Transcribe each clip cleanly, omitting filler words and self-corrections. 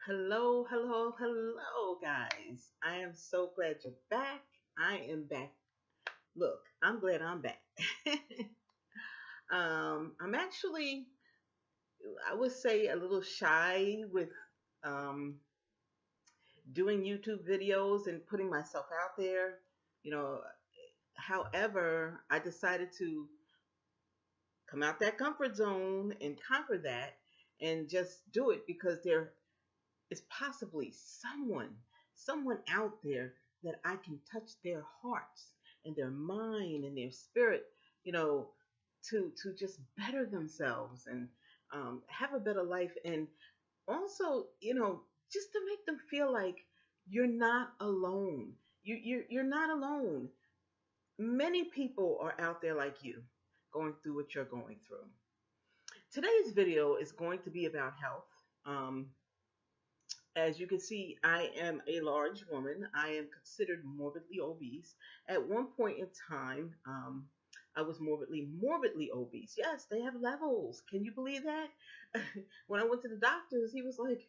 Hello, hello, hello, guys. I am so glad you're back. I am back. Look, I'm glad I'm back. I'm actually, I would say, a little shy with um, doing YouTube videos and putting myself out there. You know, however, I decided to come out that comfort zone and conquer that and just do it because there is possibly someone out there that I can touch their hearts and their mind and their spirit, you know, to just better themselves and have a better life, and also, just to make them feel like you're not alone. You're not alone. Many people are out there like you, going through what you're going through. Today's video is going to be about health. Um, As you can see, I am a large woman. I am considered morbidly obese. At one point in time, I was morbidly obese. Yes, they have levels. Can you believe that? When I went to the doctors, he was like,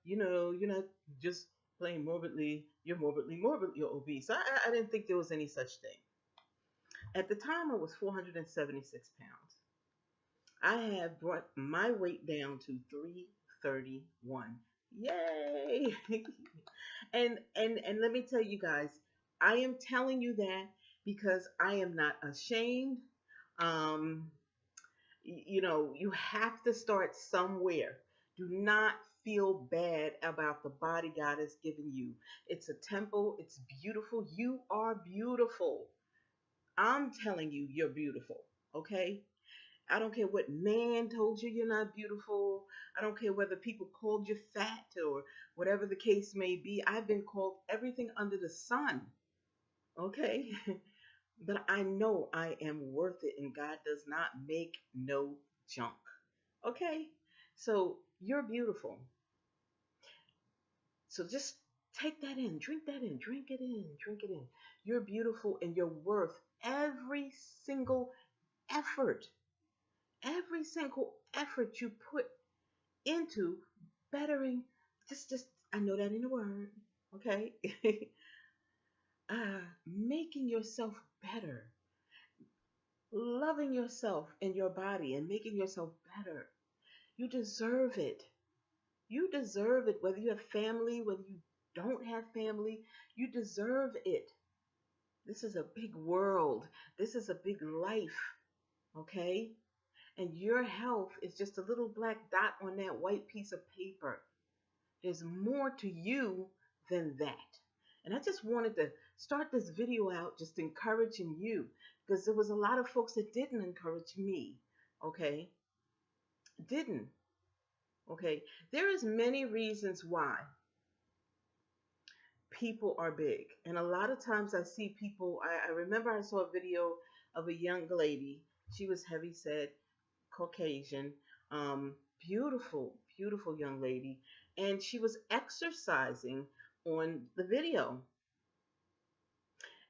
you're not just plain morbidly, you're morbidly obese. I didn't think there was any such thing. At the time, I was 476 pounds. I have brought my weight down to 331. Yay! and let me tell you guys, I am telling you that because I am not ashamed. Um, you have to start somewhere. Do not feel bad about the body God has given you. It's a temple. It's beautiful. You are beautiful. I'm telling you, you're beautiful. Okay? I don't care what man told you you're not beautiful. I don't care whether people called you fat or whatever the case may be. I've been called everything under the sun. Okay? But I know I am worth it, and God does not make no junk. Okay? So you're beautiful. So just take that in, drink that in, drink it in, drink it in. You're beautiful and you're worth every single effort. Every single effort you put into bettering, just I know that in a word, okay? Making yourself better, loving yourself and your body and making yourself better. You deserve it. You deserve it, whether you have family, whether you don't have family. You deserve it. This is a big world. This is a big life, okay? And your health is just a little black dot on that white piece of paper. There's more to you than that. And I just wanted to start this video out just encouraging you, because there was a lot of folks that didn't encourage me. Okay? Didn't. Okay? There is many reasons why people are big. And a lot of times I see people, I remember I saw a video of a young lady. She was heavy set, Caucasian, beautiful, beautiful young lady. And she was exercising on the video.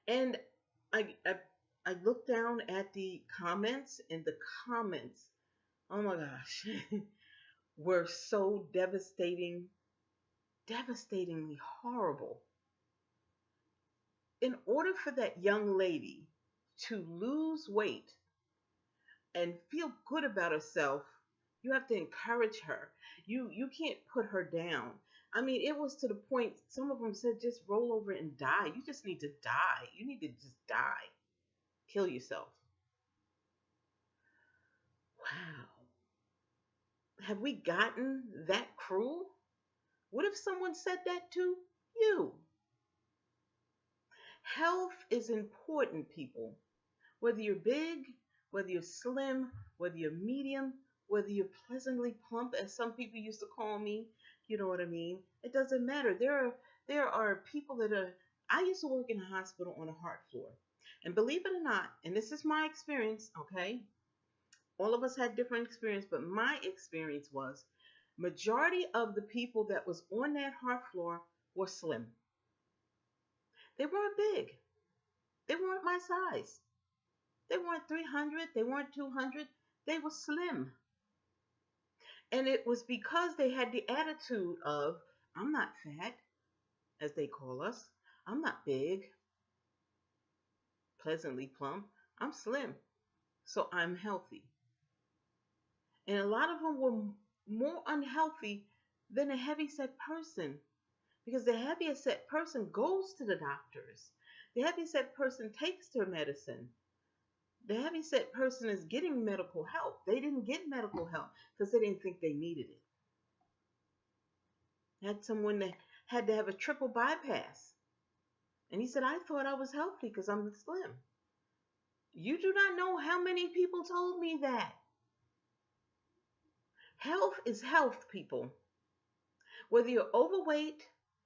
And I looked down at the comments, and the comments, oh my gosh, were so devastatingly horrible. In order for that young lady to lose weight and feel good about herself, you have to encourage her. You can't put her down. I mean, it was to the point some of them said just roll over and die. You just need to die. You need to just die. Kill yourself. Wow. Have we gotten that cruel? What if someone said that to you? Health is important, people. Whether you're big, whether you're slim, whether you're medium, whether you're pleasantly plump, as some people used to call me, you know what I mean? It doesn't matter. There are people that are. I used to work in a hospital on a heart floor, and believe it or not, and this is my experience, okay? All of us had different experience, but my experience was majority of the people that was on that heart floor were slim. They weren't big. They weren't my size. They weren't 300. They weren't 200. They were slim. And it was because they had the attitude of, I'm not fat, as they call us. I'm not big, pleasantly plump. I'm slim, so I'm healthy. And a lot of them were more unhealthy than a heavy-set person, because the heavy-set person goes to the doctors. The heavy-set person takes their medicine. The heavy-set person is getting medical help. They didn't get medical help because they didn't think they needed it. I had someone that had to have a triple bypass. And he said, I thought I was healthy because I'm slim. You do not know how many people told me that. Health is health, people. Whether you're overweight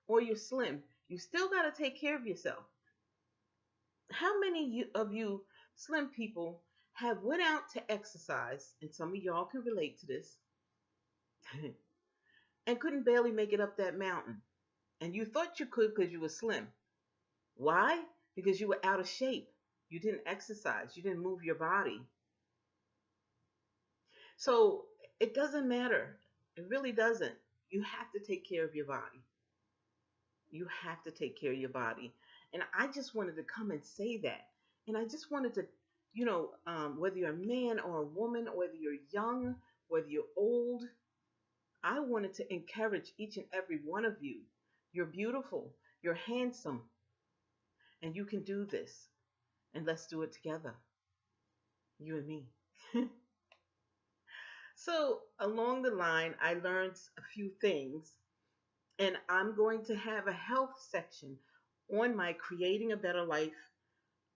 or you're slim, you still got to take care of yourself. How many of you slim people have went out to exercise, and some of y'all can relate to this, and couldn't barely make it up that mountain? And you thought you could because you were slim. Why? Because you were out of shape. You didn't exercise. You didn't move your body. So it doesn't matter. It really doesn't. You have to take care of your body. You have to take care of your body. And I just wanted to come and say that. And I just wanted to, whether you're a man or a woman, or whether you're young, whether you're old, I wanted to encourage each and every one of you. You're beautiful. You're handsome. And you can do this. And let's do it together. You and me. So along the line, I learned a few things, and I'm going to have a health section on my Creating a Better Life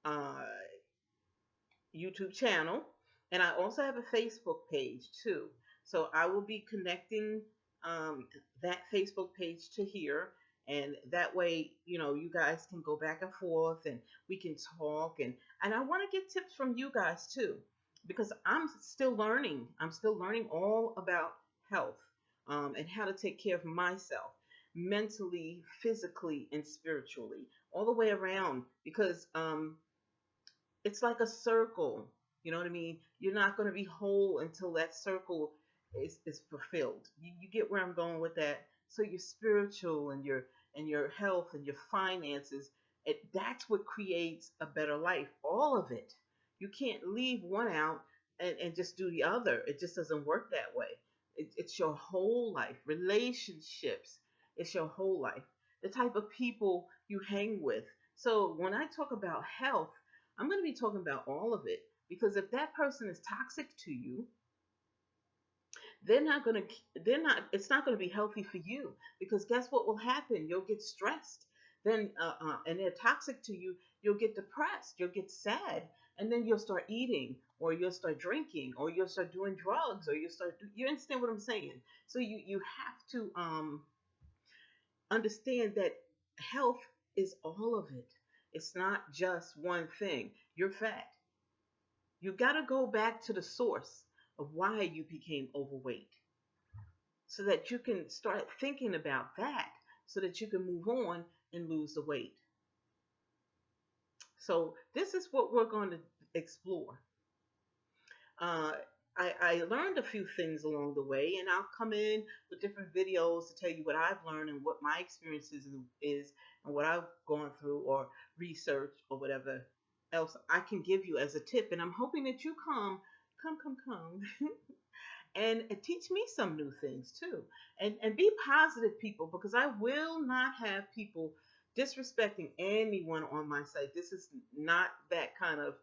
uh, YouTube channel, and I also have a Facebook page too. So I will be connecting that Facebook page to here, and that way, you guys can go back and forth, and we can talk, and I want to get tips from you guys too, because I'm still learning. I'm still learning all about health, and how to take care of myself mentally, physically, and spiritually, all the way around, because it's like a circle. You know what I mean? You're not going to be whole until that circle is fulfilled. You get where I'm going with that? So your spiritual and your health and your finances, that's what creates a better life. All of it. You can't leave one out and just do the other. It just doesn't work that way. It's your whole life. Relationships. It's your whole life. The type of people you hang with. So when I talk about health, I'm going to be talking about all of it, because if that person is toxic to you, it's not going to be healthy for you, because guess what will happen? You'll get stressed. Then, and they're toxic to you, you'll get depressed, you'll get sad, and then you'll start eating, or you'll start drinking, or you'll start doing drugs, or you understand what I'm saying? So you have to understand that health is all of it. It's not just one thing. You're fat. You got to go back to the source of why you became overweight, so that you can start thinking about that, so that you can move on and lose the weight. So this is what we're going to explore. Uh, I learned a few things along the way, and I'll come in with different videos to tell you what I've learned and what my experiences is, and what I've gone through or researched or whatever else I can give you as a tip. And I'm hoping that you come and teach me some new things too. And be positive, people, because I will not have people disrespecting anyone on my site. This is not that kind of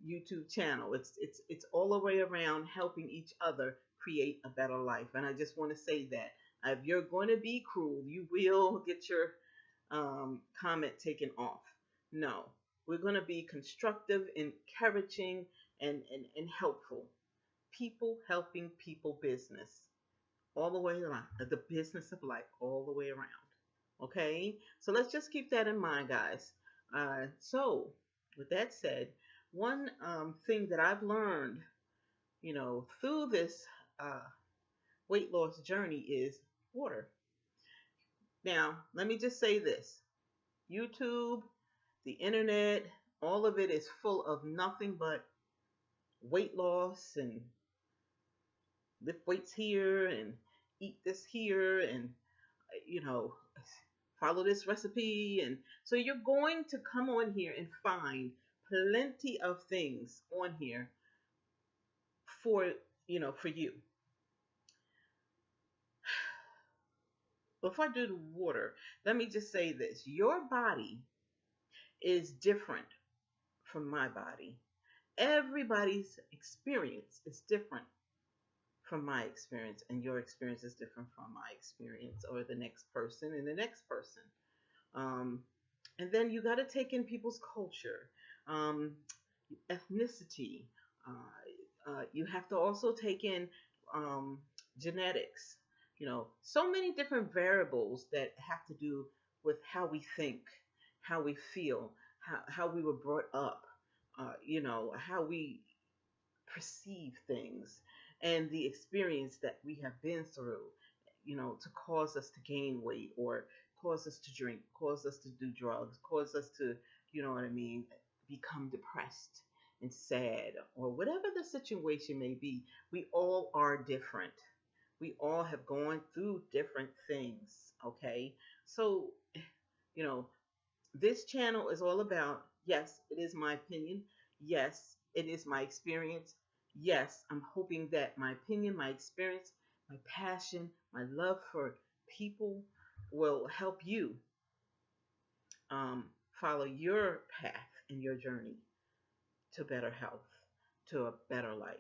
YouTube channel. It's all the way around helping each other create a better life. And I just want to say that if you're going to be cruel, you will get your comment taken off. No, we're going to be constructive, encouraging, and helpful. People helping people business all the way around. The business of life all the way around. Okay? So let's just keep that in mind, guys. So, with that said, one thing that I've learned, through this weight loss journey is water. Now, let me just say this. YouTube, the internet, all of it is full of nothing but weight loss and lift weights here and eat this here and you know follow this recipe. And so you're going to come on here and find plenty of things on here for for you. Before I do the water, let me just say this: your body is different from my body. Everybody's experience is different from my experience, and your experience is different from my experience, or the next person and the next person. Um, and then you got to take in people's culture, um, ethnicity. You have to also take in um, genetics. So many different variables that have to do with how we think, how we feel, how we were brought up, how we perceive things, and the experience that we have been through, to cause us to gain weight or cause us to drink, cause us to do drugs, cause us to, what I mean, become depressed and sad, or whatever the situation may be. We all are different. We all have gone through different things, okay? So, you know, this channel is all about, yes, it is my opinion. Yes, it is my experience. Yes, I'm hoping that my opinion, my experience, my passion, my love for people will help you follow your path and your journey to better health, to a better life.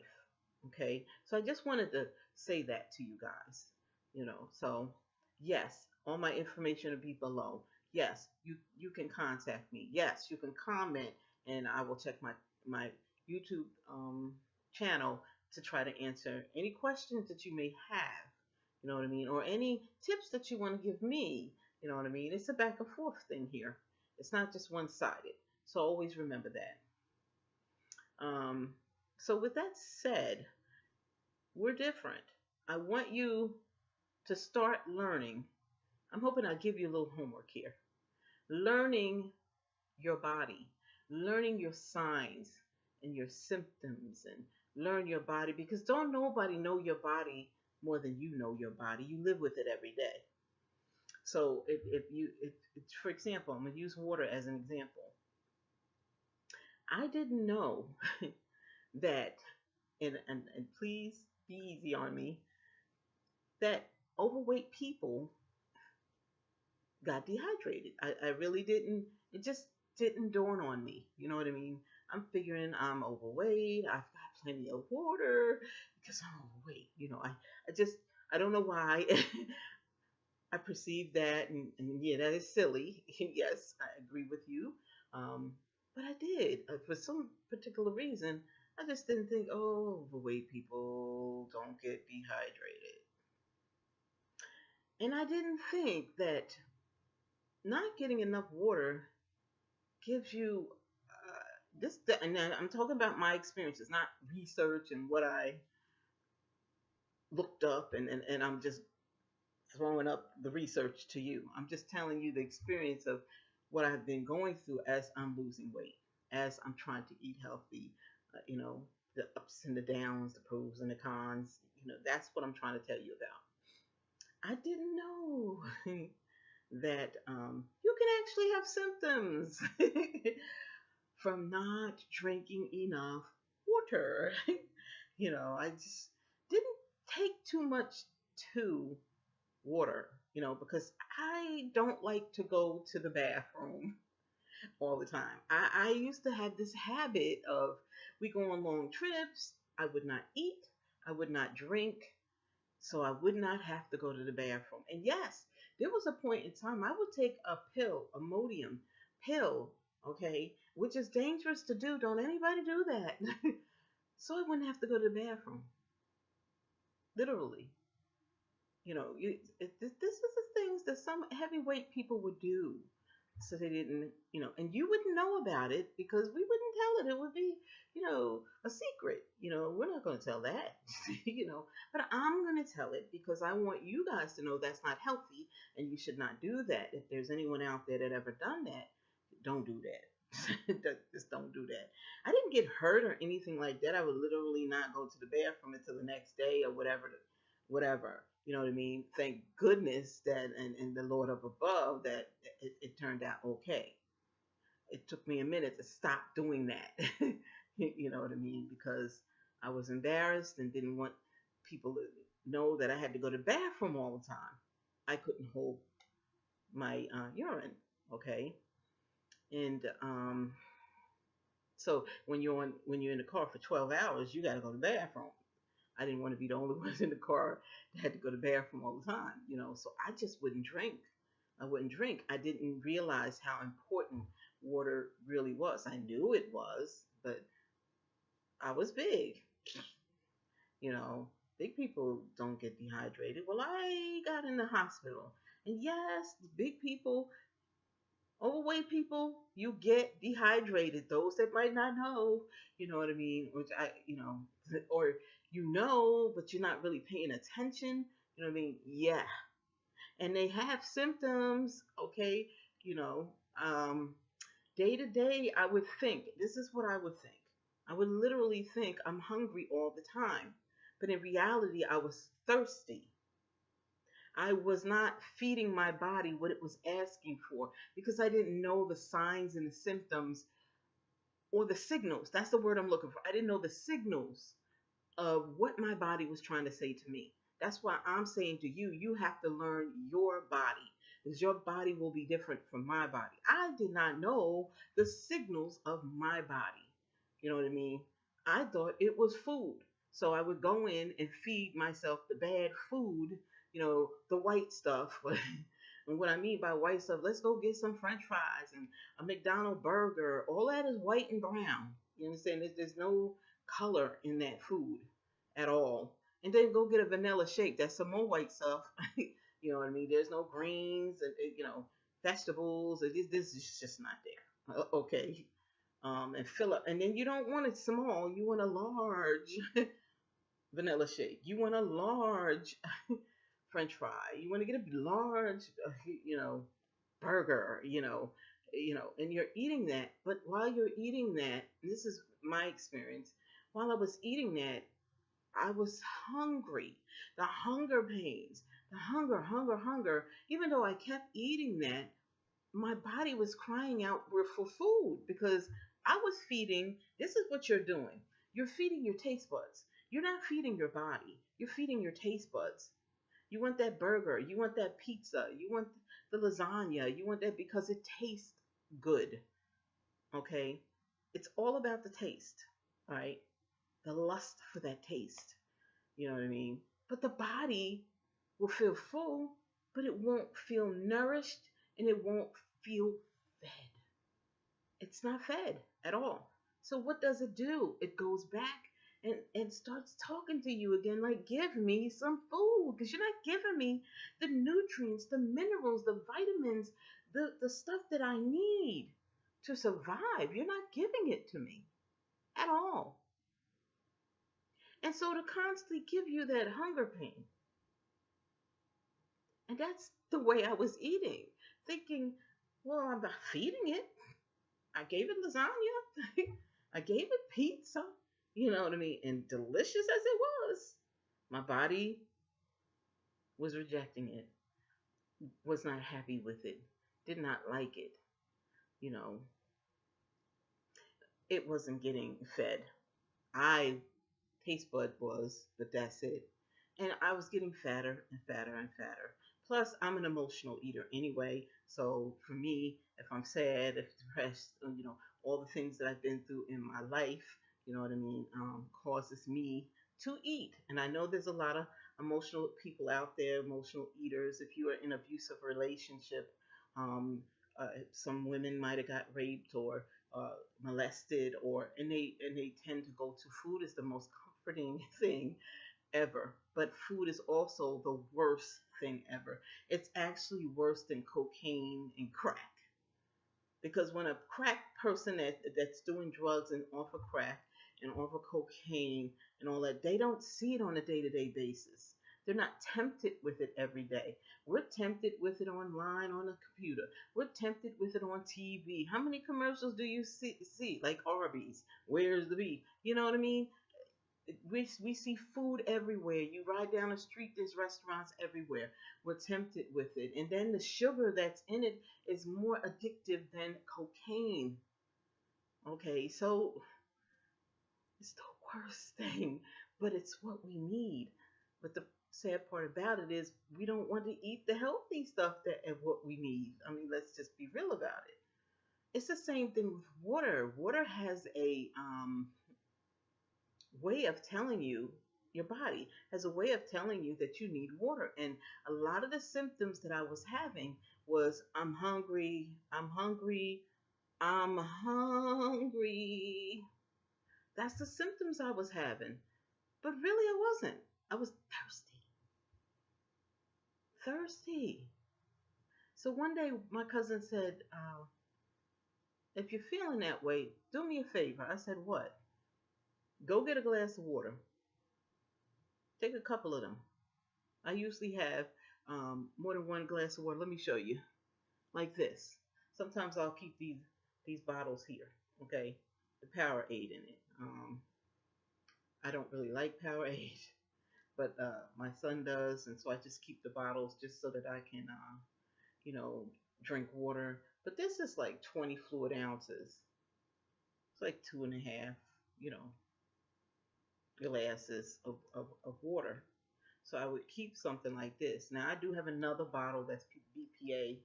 Okay, so I just wanted to say that to you guys. So yes, all my information will be below. Yes, you can contact me. Yes, you can comment, and I will check my YouTube channel to try to answer any questions that you may have. You know what I mean, or any tips that you want to give me. You know what I mean. It's a back and forth thing here. It's not just one sided. So always remember that. Um, so with that said, we're different. I want you to start learning. I'm hoping I'll give you a little homework here. Learning your body, learning your signs and your symptoms, and learn your body, because don't nobody know your body more than you know your body. You live with it every day. So if for example, I'm gonna use water as an example. I didn't know that, and please be easy on me, that overweight people got dehydrated. I really didn't, it just didn't dawn on me. You know what I mean? I'm figuring I'm overweight. I've got plenty of water because I'm overweight. I don't know why I perceive that. And yeah, that is silly. Yes, I agree with you. Um, but I did. For some particular reason, I just didn't think, oh, overweight people don't get dehydrated. And I didn't think that not getting enough water gives you and then I'm talking about my experiences, not research and what I looked up, and I'm just throwing up the research to you. I'm just telling you the experience of what I've been going through as I'm losing weight, as I'm trying to eat healthy, the ups and the downs, the pros and the cons. That's what I'm trying to tell you about. I didn't know that you can actually have symptoms from not drinking enough water. I just didn't take too much to water, because I don't like to go to the bathroom all the time. I used to have this habit of, we go on long trips, I would not eat, I would not drink, so I would not have to go to the bathroom. And yes, there was a point in time I would take a pill, a Modium pill, okay, which is dangerous to do. Don't anybody do that. So I wouldn't have to go to the bathroom. Literally. This is the things that some heavyweight people would do. So they didn't, and you wouldn't know about it because we wouldn't tell it. It would be, a secret. We're not going to tell that, but I'm going to tell it because I want you guys to know that's not healthy and you should not do that. If there's anyone out there that ever done that, don't do that. Just don't do that. I didn't get hurt or anything like that. I would literally not go to the bathroom until the next day or whatever, whatever. You know what I mean? Thank goodness that, and the Lord up above, that it turned out okay. It took me a minute to stop doing that. You know what I mean? Because I was embarrassed and didn't want people to know that I had to go to the bathroom all the time. I couldn't hold my urine. Okay, and so when you're in the car for 12 hours, you got to go to the bathroom. I didn't want to be the only one in the car that had to go to the bathroom all the time, so I just wouldn't drink. I wouldn't drink. I didn't realize how important water really was. I knew it was, but I was big. You know, big people don't get dehydrated. Well, I got in the hospital. And yes, big people, overweight people, you get dehydrated. Those that might not know, you know what I mean? Which or but you're not really paying attention. You know what I mean? Yeah. And they have symptoms, okay? You know, day to day, I would think, this is what I would think. I would literally think I'm hungry all the time. But in reality, I was thirsty. I was not feeding my body what it was asking for because I didn't know the signs and the symptoms or the signals. That's the word I'm looking for. I didn't know the signals of what my body was trying to say to me. That's why I'm saying to you, you have to learn your body because your body will be different from my body. I did not know the signals of my body. You know what I mean? I thought it was food. So I would go in and feed myself the bad food, the white stuff. And what I mean by white stuff, let's go get some French fries and a McDonald's burger. All that is white and brown. You understand? There's no color in that food at all. And then go get a vanilla shake. That's some more white stuff. You know what I mean? There's no greens and vegetables. This is just not there. Okay. And fill up. And then you don't want it small. You want a large vanilla shake. You want a large French fry. You want to get a large, burger. And you're eating that. But while you're eating that, this is my experience. While I was eating that, I was hungry. The hunger pains, the hunger. Even though I kept eating that, my body was crying out for food because I was feeding. This is what you're doing. You're feeding your taste buds. You're not feeding your body. You're feeding your taste buds. You want that burger. You want that pizza. You want the lasagna. You want that because it tastes good. Okay? It's all about the taste. All right? The lust for that taste. You know what I mean? But the body will feel full, but it won't feel nourished and it won't feel fed. It's not fed at all. So what does it do? It goes back and starts talking to you again like, give me some food because you're not giving me the nutrients, the minerals, the vitamins, the stuff that I need to survive. You're not giving it to me at all. And so to constantly give you that hunger pain. And that's the way I was eating, thinking, well, I'm not feeding it. I gave it lasagna. I gave it pizza. You know what I mean? And delicious as it was, my body was rejecting it, was not happy with it, did not like it. You know, it wasn't getting fed. I taste bud was, but that's it. And I was getting fatter and fatter and fatter. Plus, I'm an emotional eater anyway. So for me, if I'm sad, if depressed, all the things that I've been through in my life, you know what I mean, causes me to eat. And I know there's a lot of emotional people out there, emotional eaters. If you are in an abusive relationship, um, some women might have got raped or molested, and they tend to go to food is the most comforting thing ever. But food is also the worst thing ever. It's actually worse than cocaine and crack. Because when a crack person that's doing drugs and off of crack and off of cocaine and all that, they don't see it on a day-to-day basis. They're not tempted with it every day. We're tempted with it online on a computer. We're tempted with it on TV. How many commercials do you see? Like Arby's, where's the beef? You know what I mean? We see food everywhere. You ride down the street, there's restaurants everywhere. We're tempted with it. And then the sugar that's in it is more addictive than cocaine. Okay, so it's the worst thing, but it's what we need. But the sad part about it is we don't want to eat the healthy stuff that of what we need. I mean, let's just be real about it. It's the same thing with water. Water has a way of telling you, your body has a way of telling you that you need water. And a lot of the symptoms that I was having was I'm hungry, I'm hungry, I'm hungry. That's the symptoms I was having. But really, I wasn't. I was thirsty. Thirsty. So one day, my cousin said, if you're feeling that way, do me a favor. I said, what? Go get a glass of water. Take a couple of them. I usually have more than one glass of water. Let me show you. Like this. Sometimes I'll keep these bottles here. Okay, the Powerade in it. I don't really like Powerade, but my son does, and so I just keep the bottles just so that I can, you know, drink water. But this is like 20 fluid ounces. It's like 2.5, you know, glasses of water. So I would keep something like this. Now I do have another bottle that's BPA.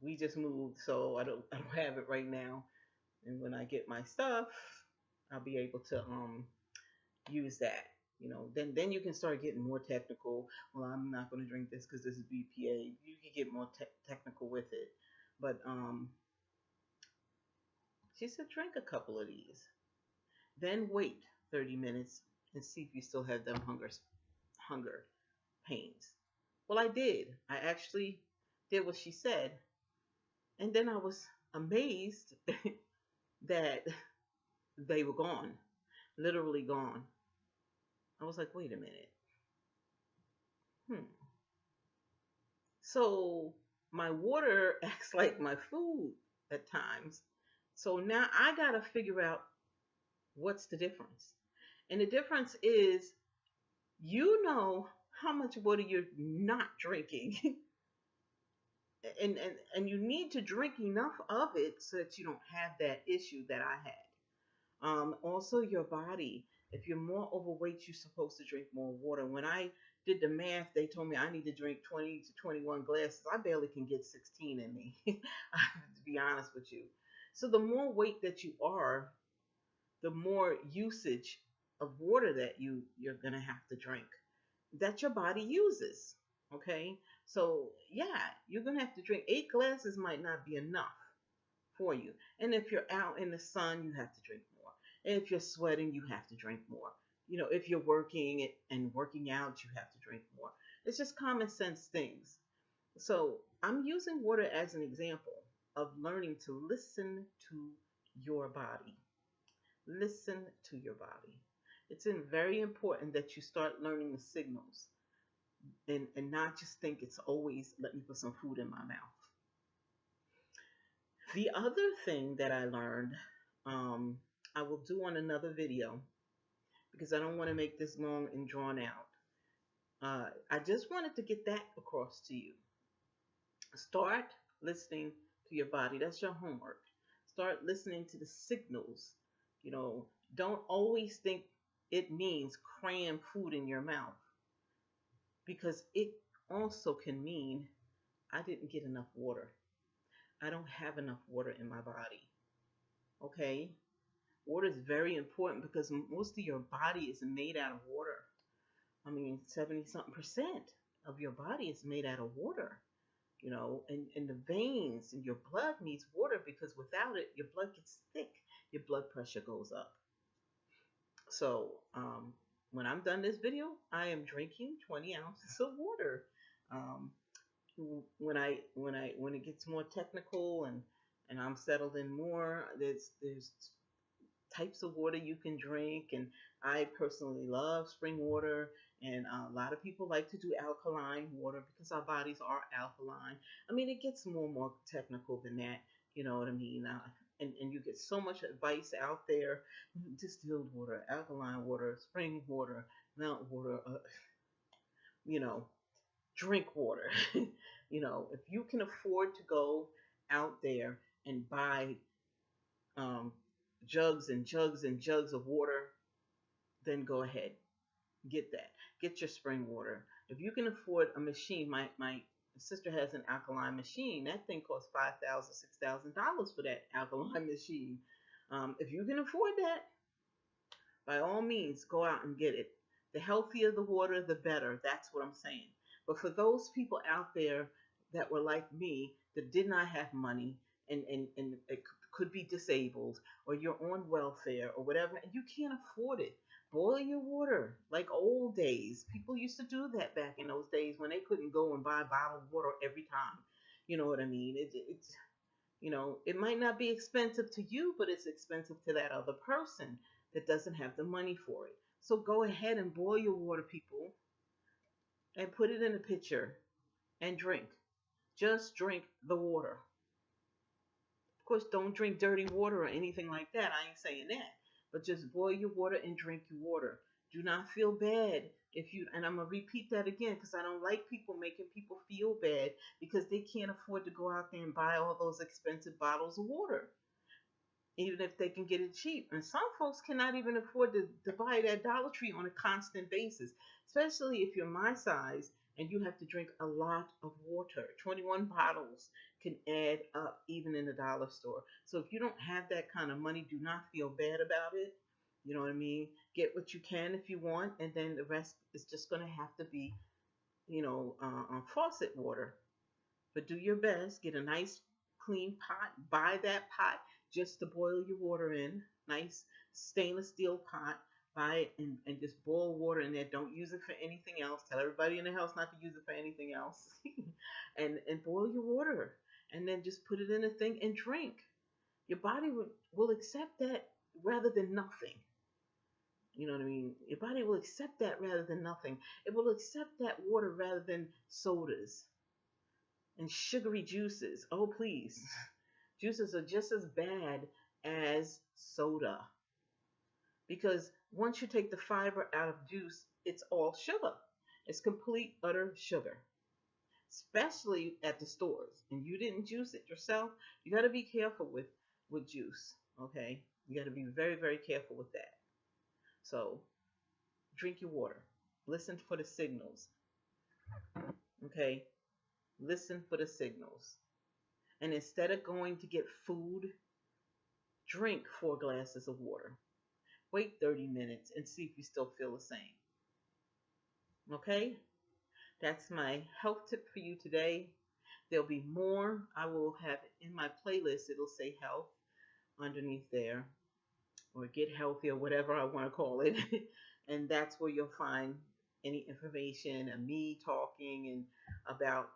We just moved, so I don't have it right now. And when I get my stuff, I'll be able to use that. You know, then you can start getting more technical. Well, I'm not going to drink this because this is BPA. You can get more technical with it. But she said drink a couple of these. Then wait 30 minutes and see if you still have them hunger pains. Well, I did. I actually did what she said. And then I was amazed that they were gone, literally gone. I was like, wait a minute. So my water acts like my food at times. So now I got to figure out what's the difference. And the difference is, you know how much water you're not drinking. and you need to drink enough of it so that you don't have that issue that I had. Also, your body. If you're more overweight, you're supposed to drink more water. When I did the math, they told me I need to drink 20 to 21 glasses. I barely can get 16 in me, to be honest with you. So the more weight that you are, the more usage of water that you're gonna have to drink, that your body uses. Okay, so yeah, you're gonna have to drink 8 glasses. Might not be enough for you. And if you're out in the sun, you have to drink more. And if you're sweating, you have to drink more. You know, if you're working and working out, you have to drink more. It's just common sense things. So I'm using water as an example of learning to listen to your body. Listen to your body. It's very important that you start learning the signals and not just think it's always let me put some food in my mouth. The other thing that I learned, I will do on another video because I don't want to make this long and drawn out. I just wanted to get that across to you. Start listening to your body. That's your homework. Start listening to the signals. You know, don't always think it means cram food in your mouth, because it also can mean I didn't get enough water. I don't have enough water in my body. Okay? Water is very important because most of your body is made out of water. I mean, 70 something percent of your body is made out of water. You know, and the veins and your blood needs water, because without it, your blood gets thick. Your blood pressure goes up. So, when I'm done this video, I am drinking 20 ounces of water. Um, when it gets more technical and I'm settled in more, there's types of water you can drink, and I personally love spring water, And a lot of people like to do alkaline water because our bodies are alkaline. I mean, it gets more and more technical than that. You know what I mean? And you get so much advice out there: distilled water, alkaline water, spring water, mountain water. You know, drink water. You know, if you can afford to go out there and buy um, jugs and jugs and jugs of water, then go ahead, get that. Get your spring water. If you can afford a machine, my sister has an alkaline machine. That thing costs $5,000, $6,000 for that alkaline machine. If you can afford that, by all means, go out and get it. The healthier the water, the better. That's what I'm saying. But for those people out there that were like me, that did not have money and it could be disabled, or you're on welfare or whatever, and you can't afford it, boil your water like old days. People used to do that back in those days when they couldn't go and buy bottled water every time. You know what I mean? It's it might not be expensive to you, but it's expensive to that other person that doesn't have the money for it. So go ahead and boil your water, people, and put it in a pitcher and drink. Just drink the water. Of course, don't drink dirty water or anything like that. I ain't saying that. But just boil your water and drink your water. Do not feel bad if you, and I'm going to repeat that again because I don't like people making people feel bad because they can't afford to go out there and buy all those expensive bottles of water, even if they can get it cheap. And some folks cannot even afford to buy it at Dollar Tree on a constant basis, especially if you're my size and you have to drink a lot of water. 21 bottles can add up even in the dollar store. So if you don't have that kind of money, do not feel bad about it. You know what I mean? Get what you can if you want, and then the rest is just going to have to be, faucet water. But do your best. Get a nice clean pot. Buy that pot just to boil your water in. Nice stainless steel pot. Buy it and just boil water in there. Don't use it for anything else. Tell everybody in the house not to use it for anything else. and boil your water. And then just put it in a thing and drink. Your body will accept that rather than nothing. You know what I mean? Your body will accept that rather than nothing. It will accept that water rather than sodas and sugary juices. Oh, please. Juices are just as bad as soda. Because once you take the fiber out of juice, it's all sugar. It's complete, utter sugar. Especially at the stores. And you didn't juice it yourself. You got to be careful with juice. Okay? You got to be very, very careful with that. So, drink your water. Listen for the signals. Okay? Listen for the signals. And instead of going to get food, drink 4 glasses of water. Wait 30 minutes and see if you still feel the same. Okay? That's my health tip for you today. There'll be more. I will have in my playlist, it'll say health underneath there, or get healthy, or whatever I want to call it. And that's where you'll find any information and me talking and about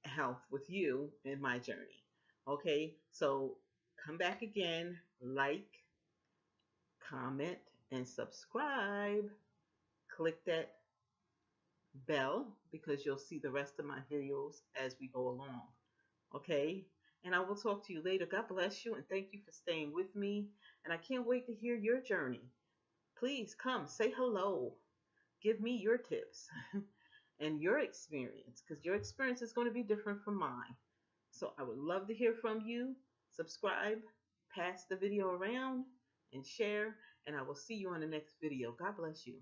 health with you in my journey. Okay, so come back again, like, comment, and subscribe. Click that bell because you'll see the rest of my videos as we go along. Okay, and I will talk to you later. God bless you and thank you for staying with me. And I can't wait to hear your journey. Please come say hello. Give me your tips and your experience, because your experience is going to be different from mine. So I would love to hear from you. Subscribe, pass the video around, and share. And I will see you on the next video. God bless you.